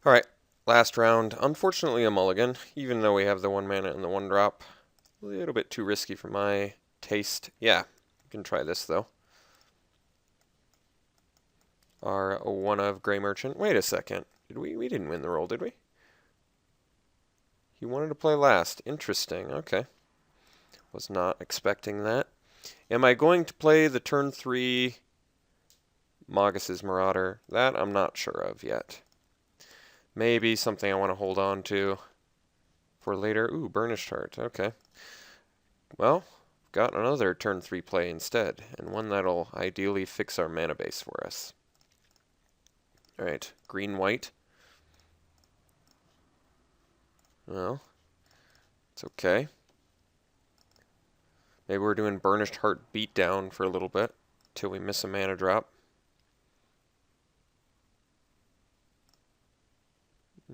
Alright, last round. Unfortunately a mulligan, even though we have the 1 mana and the 1 drop. A little bit too risky for my taste. Yeah, we can try this though. Our 1 of Grey Merchant. Wait a second. We didn't win the roll, did we? He wanted to play last. Interesting. Okay. Was not expecting that. Am I going to play the turn 3 Magus' Marauder? That I'm not sure of yet. Maybe something I want to hold on to for later. Ooh, Burnished Heart. Okay. Well, got another turn 3 play instead, and one that'll ideally fix our mana base for us. Alright, green-white. Well, it's okay. Maybe we're doing Burnished Heart Beatdown for a little bit, till we miss a mana drop.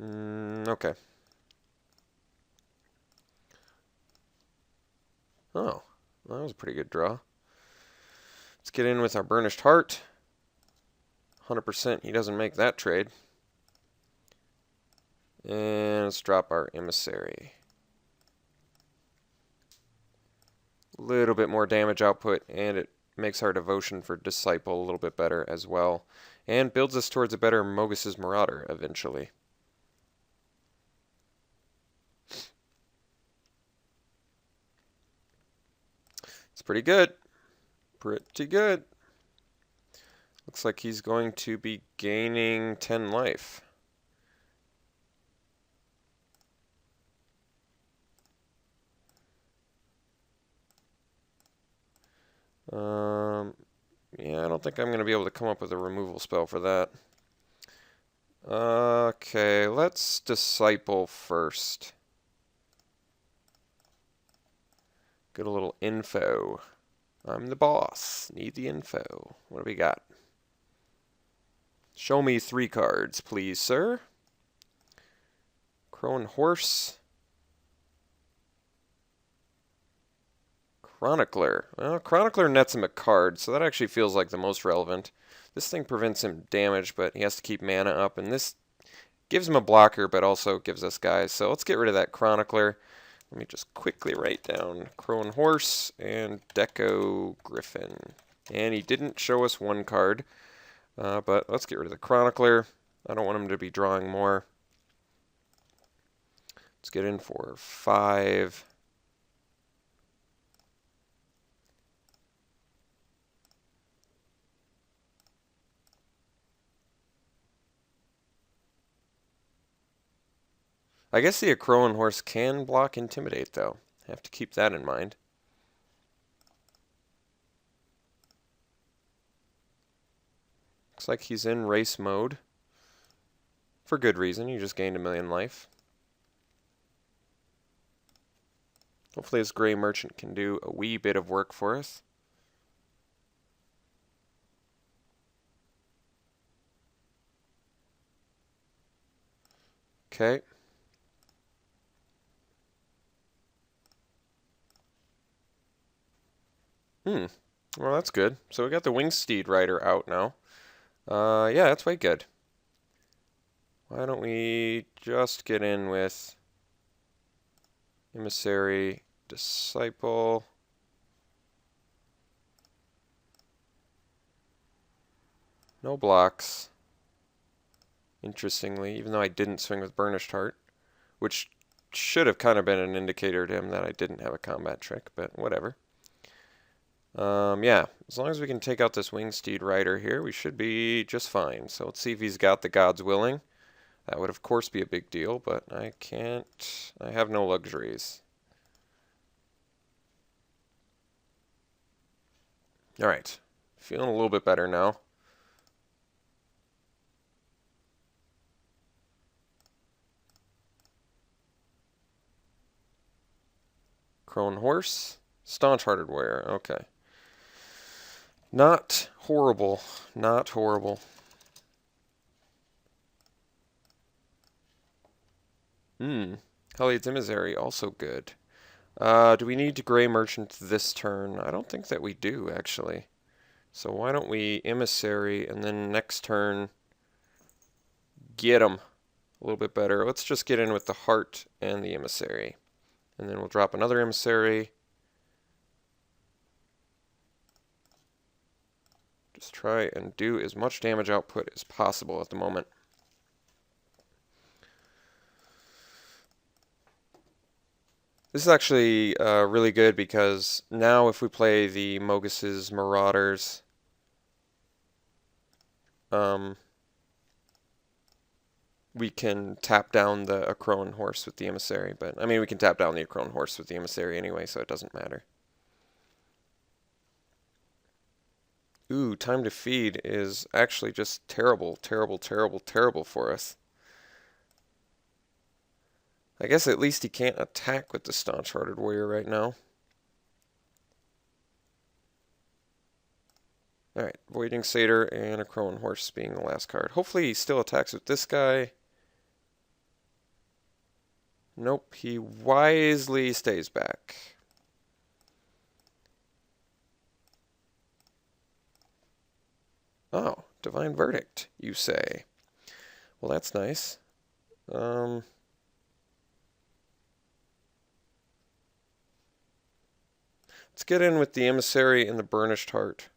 Okay. Oh, that was a pretty good draw. Let's get in with our Burnished Heart. 100% he doesn't make that trade. And let's drop our Emissary. A little bit more damage output, and it makes our Devotion for Disciple a little bit better as well. And builds us towards a better Magus' Marauder eventually. It's pretty good. Pretty good. Looks like he's going to be gaining 10 life. Yeah, I don't think I'm going to be able to come up with a removal spell for that. Okay, let's Disciple first. Get a little info. I'm the boss. Need the info. What do we got? Show me 3 cards, please, sir. Crow and Horse. Chronicler. Well, Chronicler nets him a card, so that actually feels like the most relevant. This thing prevents him damage, but he has to keep mana up, and this gives him a blocker, but also gives us guys. So let's get rid of that Chronicler. Let me just quickly write down Crow and Horse and Deco Griffin. And he didn't show us 1 card, but let's get rid of the Chronicler. I don't want him to be drawing more. Let's get in for 5. I guess the Crow and Horse can block Intimidate, though. Have to keep that in mind. Looks like he's in race mode. For good reason, he just gained 1,000,000 life. Hopefully this Grey Merchant can do a wee bit of work for us. Okay. Well, that's good. So we got the Wingsteed Rider out now. Yeah, that's way good. Why don't we just get in with Emissary, Disciple. No blocks. Interestingly, even though I didn't swing with Burnished Heart, which should have kind of been an indicator to him that I didn't have a combat trick, but whatever. Yeah, as long as we can take out this Wingsteed Rider here, we should be just fine. So let's see if he's got the Gods Willing. That would, of course, be a big deal, but I can't. I have no luxuries. Alright, feeling a little bit better now. Crone Horse, Staunch-Hearted Warrior, okay. Not horrible, not horrible. Helliod's Emissary, also good. Do we need to Grey Merchant this turn? I don't think that we do, actually. So why don't we Emissary, and then next turn, get him. a little bit better. Let's just get in with the heart and the emissary. And then we'll drop another emissary. Just try and do as much damage output as possible at the moment. This is actually really good because now if we play the Mogus's Marauders, we can tap down the Akroan horse with the emissary. But I mean, we can tap down the Akroan horse with the emissary anyway, so it doesn't matter. Ooh, time to feed is actually just terrible, terrible, terrible, terrible for us. I guess at least he can't attack with the Staunch-Hearted Warrior right now. Alright, Voiding Satyr and a Akroan Horse being the last card. Hopefully he still attacks with this guy. Nope, he wisely stays back. Oh, Divine Verdict, you say. Well, that's nice. Let's get in with the Emissary and the Burnished Heart.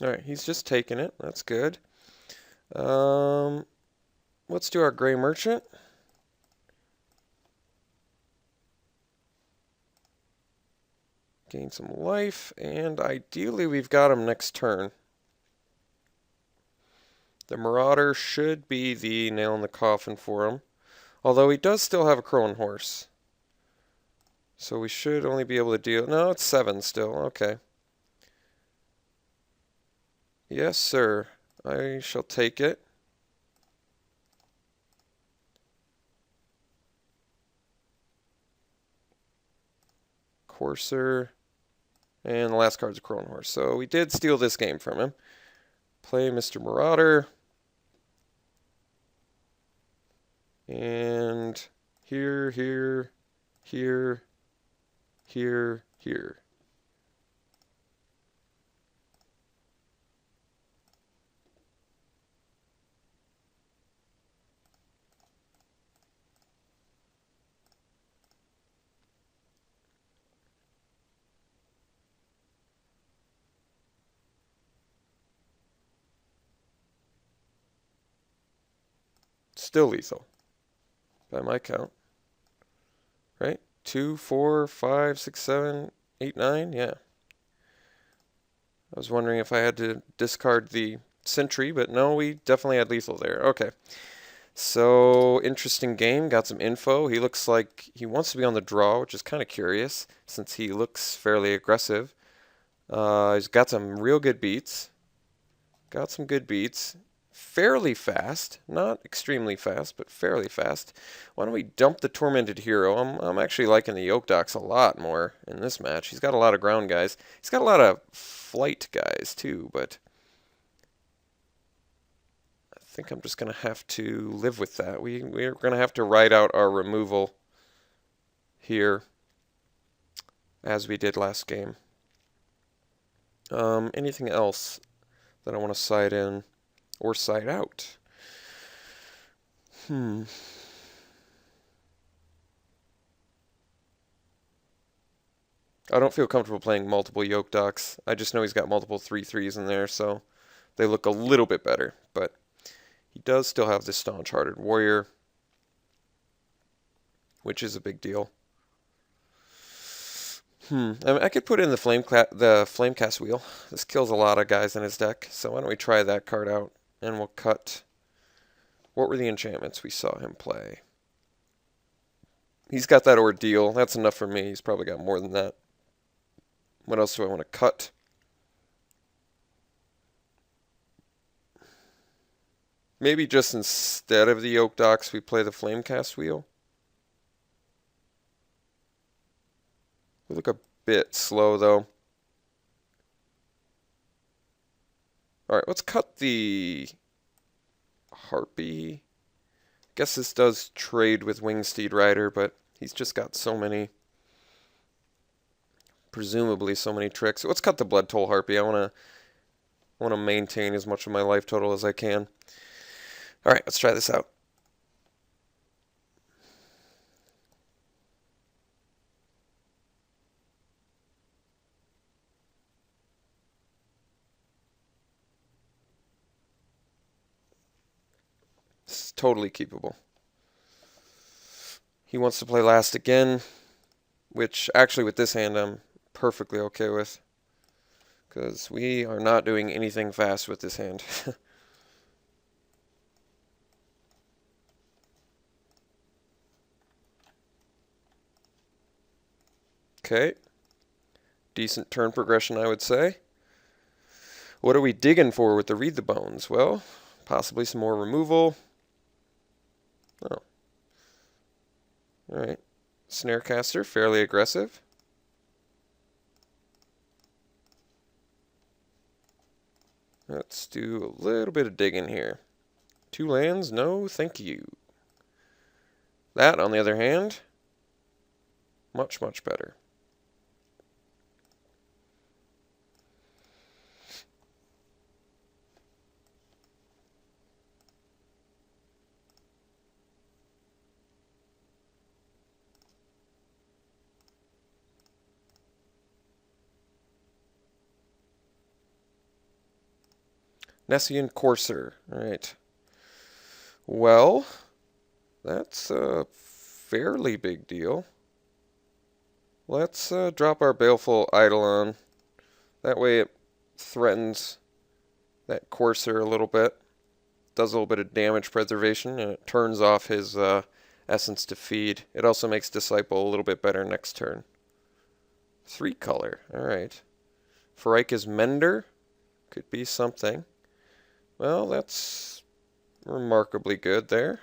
Alright, he's just taking it. That's good. Let's do our Gray Merchant. Gain some life, and ideally we've got him next turn. The Marauder should be the nail in the coffin for him. Although he does still have a Akroan Horse. So we should only be able to deal... No, it's 7 still. Okay. Yes, sir. I shall take it. Courser. And the last card's a Akroan Horse. So we did steal this game from him. Play Mr. Marauder. And here, here, here, here, here. Still lethal, by my count. Right? 2, 4, 5, 6, 7, 8, 9? Yeah. I was wondering if I had to discard the Sentry, but no, we definitely had lethal there. Okay. So, interesting game. Got some info. He looks like he wants to be on the draw, which is kind of curious, since he looks fairly aggressive. He's got some real good beats. Got some good beats. Fairly fast. Not extremely fast, but fairly fast. Why don't we dump the Tormented Hero? I'm actually liking the Yoke Docks a lot more in this match. He's got a lot of ground guys. He's got a lot of flight guys, too, but I think I'm just going to have to live with that. We're going to have to write out our removal here as we did last game. Anything else that I want to side in or side out? I don't feel comfortable playing multiple Yoke Docks. I just know he's got multiple 3/3s in there, so they look a little bit better. But he does still have this Staunch-Hearted Warrior, which is a big deal. I mean, I could put in the Flamecast Wheel. This kills a lot of guys in his deck, so why don't we try that card out, and we'll cut... What were the enchantments we saw him play? He's got that Ordeal. That's enough for me. He's probably got more than that. What else do I want to cut? Maybe just instead of the Yoke Docks, we play the Flamecast Wheel. We look a bit slow, though. Alright, let's cut the Harpy. Guess this does trade with Wingsteed Rider, but he's just got so many, presumably so many tricks. Let's cut the Blood Toll Harpy. I want to maintain as much of my life total as I can. Alright, let's try this out. This is totally keepable. He wants to play last again, which actually with this hand I'm perfectly okay with, because we are not doing anything fast with this hand. Okay. Decent turn progression, I would say. What are we digging for with the Read the Bones? Well, possibly some more removal. Oh. Alright. Snarecaster, fairly aggressive. Let's do a little bit of digging here. 2 lands? No, thank you. That, on the other hand, much, much better. Nessian Courser. Alright. Well, that's a fairly big deal. Let's drop our Baleful Eidolon. That way it threatens that Courser a little bit. Does a little bit of damage preservation, and it turns off his Essence to Feed. It also makes Disciple a little bit better next turn. 3 color. Alright. Farika's Mender. Could be something. Well, that's remarkably good there.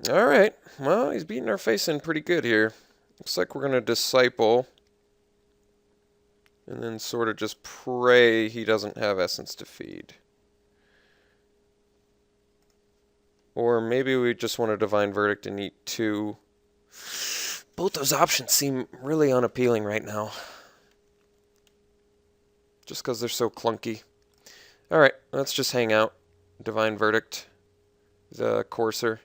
Alright, well, he's beating our face in pretty good here. Looks like we're going to Disciple. And then sort of just pray he doesn't have Essence to Feed. Or maybe we just want a Divine Verdict and eat 2. Both those options seem really unappealing right now. Just because they're so clunky. Alright, let's just hang out. Divine Verdict. The Courser.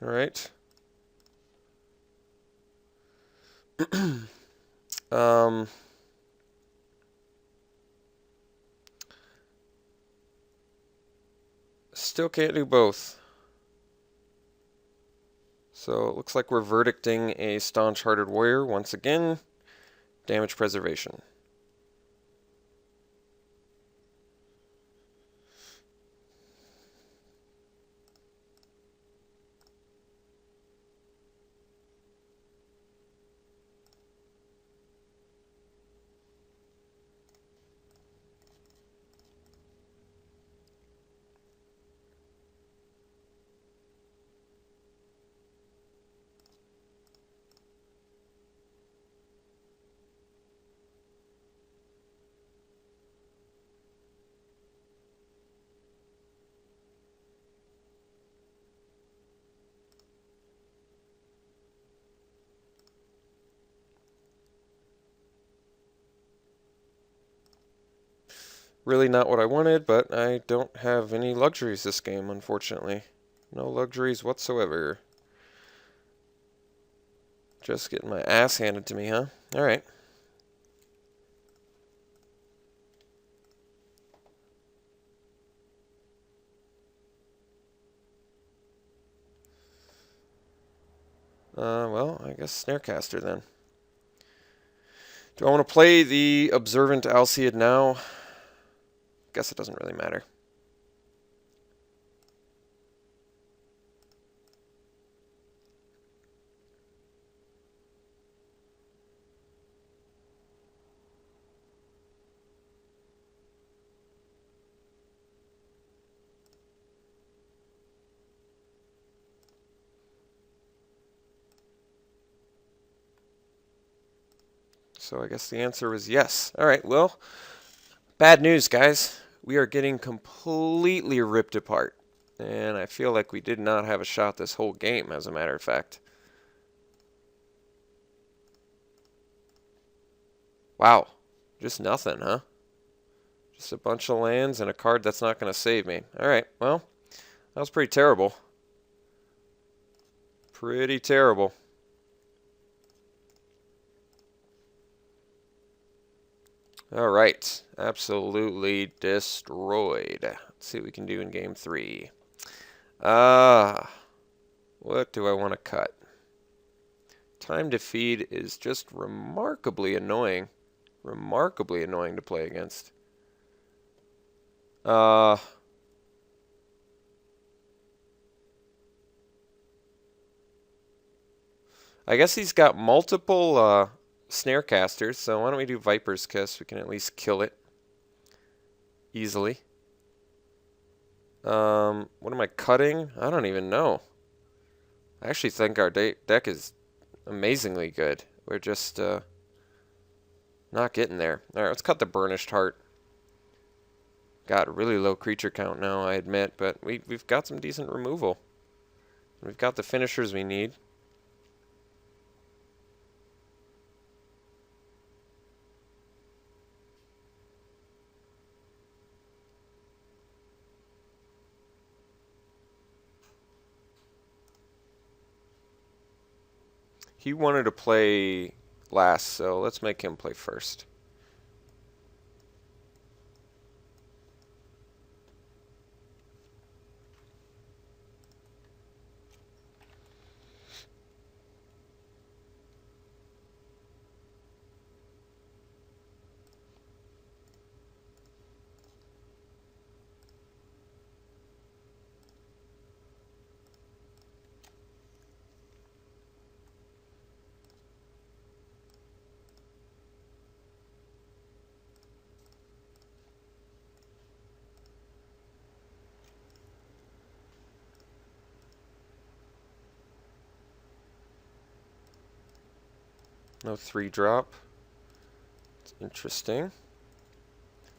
Alright. Still can't do both. So it looks like we're verdicting a Staunch-Hearted Warrior once again. Damage preservation. Really not what I wanted, but I don't have any luxuries this game, unfortunately. No luxuries whatsoever. Just getting my ass handed to me, huh? Alright. Well, I guess Snarecaster then. Do I want to play the Observant Alcid now? Guess it doesn't really matter. So I guess the answer was yes. All right, well, bad news, guys. We are getting completely ripped apart. And I feel like we did not have a shot this whole game, as a matter of fact. Wow. Just nothing, huh? Just a bunch of lands and a card that's not going to save me. All right, well, that was pretty terrible. Pretty terrible. All right, absolutely destroyed. Let's see what we can do in game 3. What do I want to cut? Time to feed is just remarkably annoying. Remarkably annoying to play against. I guess he's got multiple snare casters, so why don't we do Viper's Kiss? We can at least kill it easily. What am I cutting? I don't even know. I actually think our deck is amazingly good. We're just not getting there. Alright, let's cut the Burnished Heart. Got a really low creature count now, I admit, but we've got some decent removal. We've got the finishers we need. He wanted to play last, so let's make him play first. No 3-drop. It's interesting.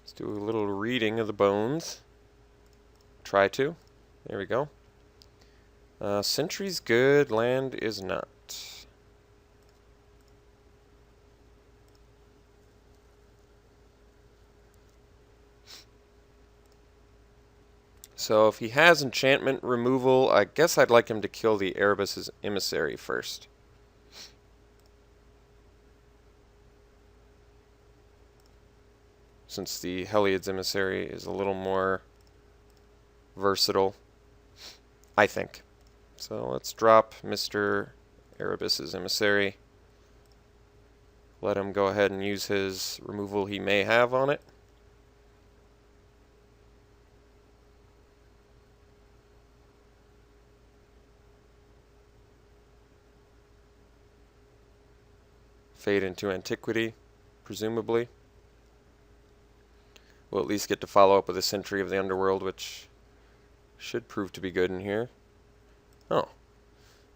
Let's do a little reading of the bones. Try to. There we go. Sentry's good, land is not. So if he has enchantment removal, I guess I'd like him to kill the Erebus' Emissary first. Since the Heliod's Emissary is a little more versatile, I think. So let's drop Mr. Erebus' Emissary. Let him go ahead and use his removal he may have on it. Fade into Antiquity, presumably. We'll at least get to follow up with a Sentry of the Underworld, which should prove to be good in here. Oh,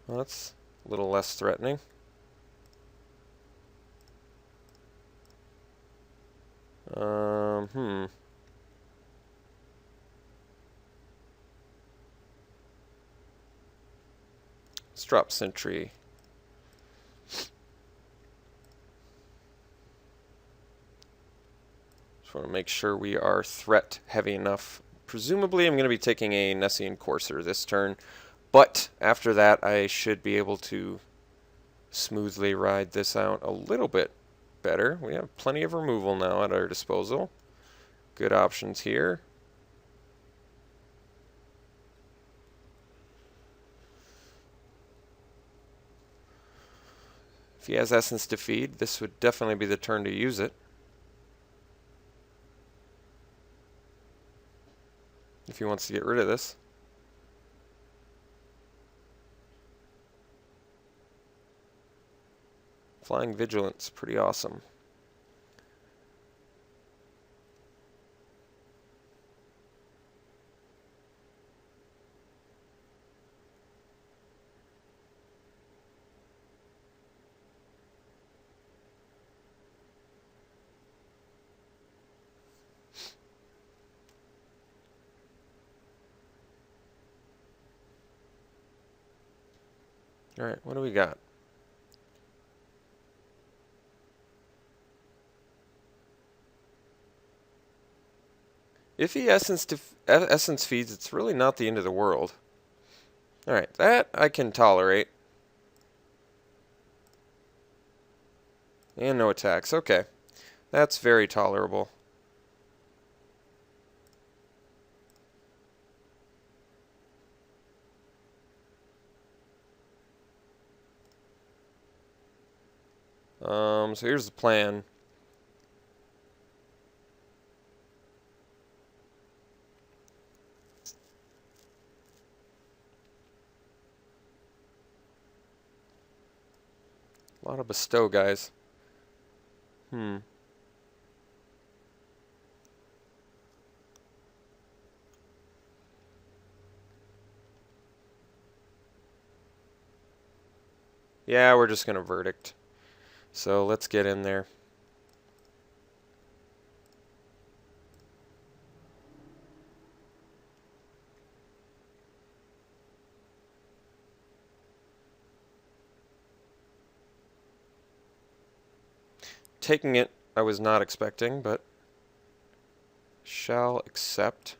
well, that's a little less threatening. Let's drop Sentry. Just want to make sure we are threat heavy enough. Presumably I'm going to be taking a Nessian Courser this turn, but after that I should be able to smoothly ride this out a little bit better. We have plenty of removal now at our disposal. Good options here. If he has essence to feed, this would definitely be the turn to use it. If he wants to get rid of this. Flying Vigilance, pretty awesome. Alright, what do we got? If he essence feeds, it's really not the end of the world. Alright, that I can tolerate. And no attacks, okay. That's very tolerable. So here's the plan. A lot of bestow guys. Yeah, we're just gonna verdict. So let's get in there. Taking it, I was not expecting, but shall accept,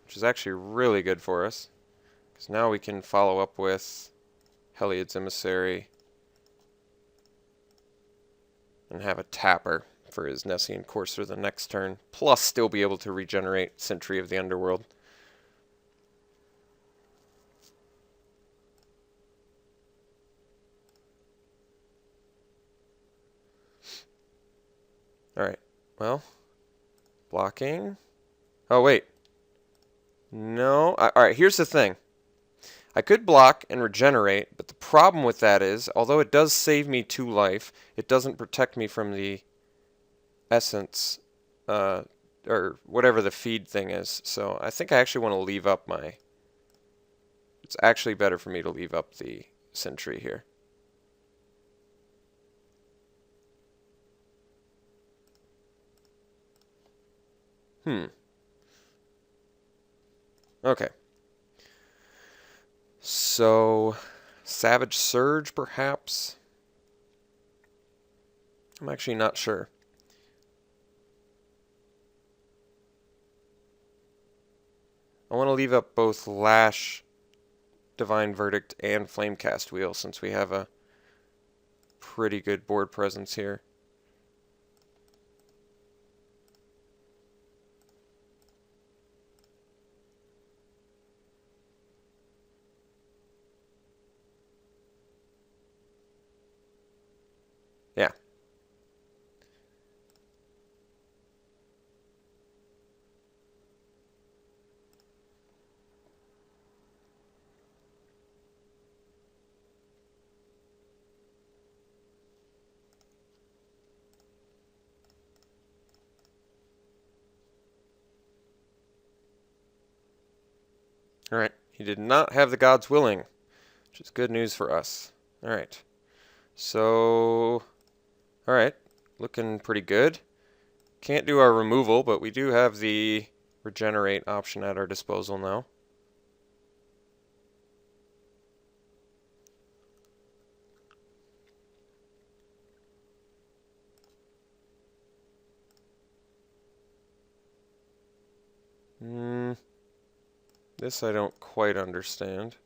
which is actually really good for us, because now we can follow up with Heliod's Emissary and have a tapper for his Nessian Courser the next turn, plus still be able to regenerate Sentry of the Underworld. Alright, well, blocking. Oh, wait. No. Alright, here's the thing. I could block and regenerate, but the problem with that is, although it does save me 2 life, it doesn't protect me from the essence, or whatever the feed thing is. So I think I actually want to leave up my... It's actually better for me to leave up the Sentry here. Okay. So, Savage Surge, perhaps? I'm actually not sure. I want to leave up both Lash, Divine Verdict, and Flamecast Wheel, since we have a pretty good board presence here. Yeah. Alright, he did not have the Gods Willing, which is good news for us. Alright, so... Alright, looking pretty good. Can't do our removal, but we do have the regenerate option at our disposal now. This I don't quite understand.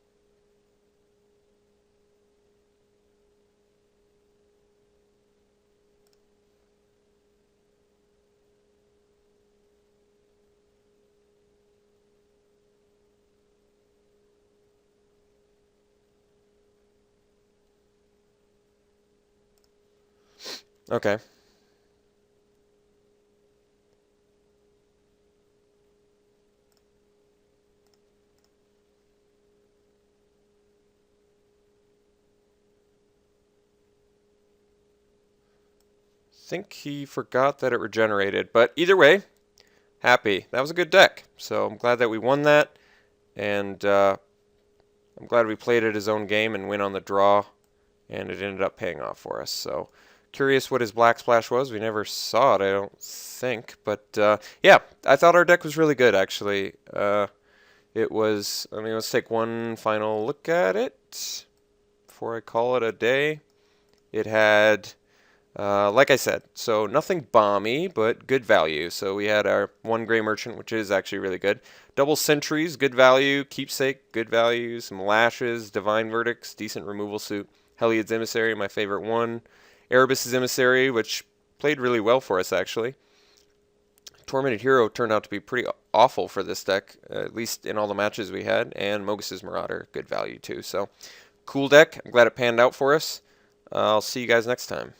Okay. Think he forgot that it regenerated, but either way, happy. That was a good deck, so I'm glad that we won that, and I'm glad we played it his own game and win on the draw, and it ended up paying off for us. So curious what his Black Splash was. We never saw it, I don't think, but yeah, I thought our deck was really good, actually. It was, I mean, let's take one final look at it before I call it a day. It had, like I said, so nothing bomby, but good value. So we had our one Gray Merchant, which is actually really good. Double Sentries, good value. Keepsake, good value. Some Lashes, Divine Verdicts, decent removal suit. Heliod's Emissary, my favorite one. Erebus's Emissary, which played really well for us, actually. Tormented Hero turned out to be pretty awful for this deck, at least in all the matches we had. And Mogus's Marauder, good value too. So, cool deck. I'm glad it panned out for us. I'll see you guys next time.